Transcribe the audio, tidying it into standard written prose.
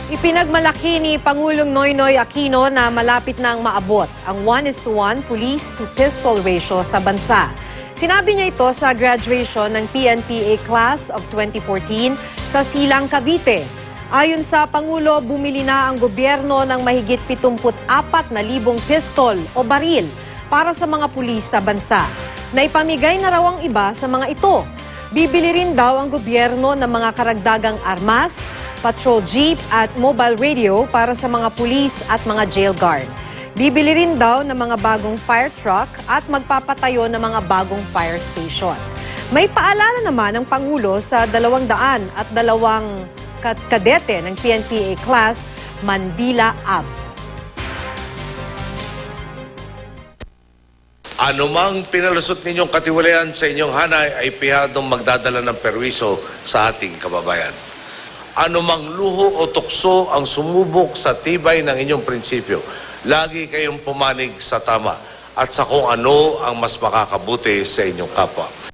Ipinagmalaki ni Pangulong Noynoy Aquino na malapit nang maabot ang 1:1 police to pistol ratio sa bansa. Sinabi niya ito sa graduation ng PNPA Class of 2014 sa Silang, Cavite. Ayon sa Pangulo, bumili na ang gobyerno ng mahigit 74,000 pistol o baril para sa mga pulis sa bansa. Naipamigay na raw ang iba sa mga ito. Bibili rin daw ang gobyerno ng mga karagdagang armas, patrol jeep at mobile radio para sa mga pulis at mga jail guard. Bibili rin daw ng mga bagong fire truck at magpapatayo ng mga bagong fire station. May paalala naman ng Pangulo sa 202 kadete ng PNPA Class Mandila Ab. Anumang pinalusot ninyong katiwalayan sa inyong hanay ay pihadong magdadala ng perwiso sa ating kababayan. Anumang luho o tukso ang sumubok sa tibay ng inyong prinsipyo, lagi kayong pumanig sa tama at sa kung ano ang mas makakabuti sa inyong kapwa.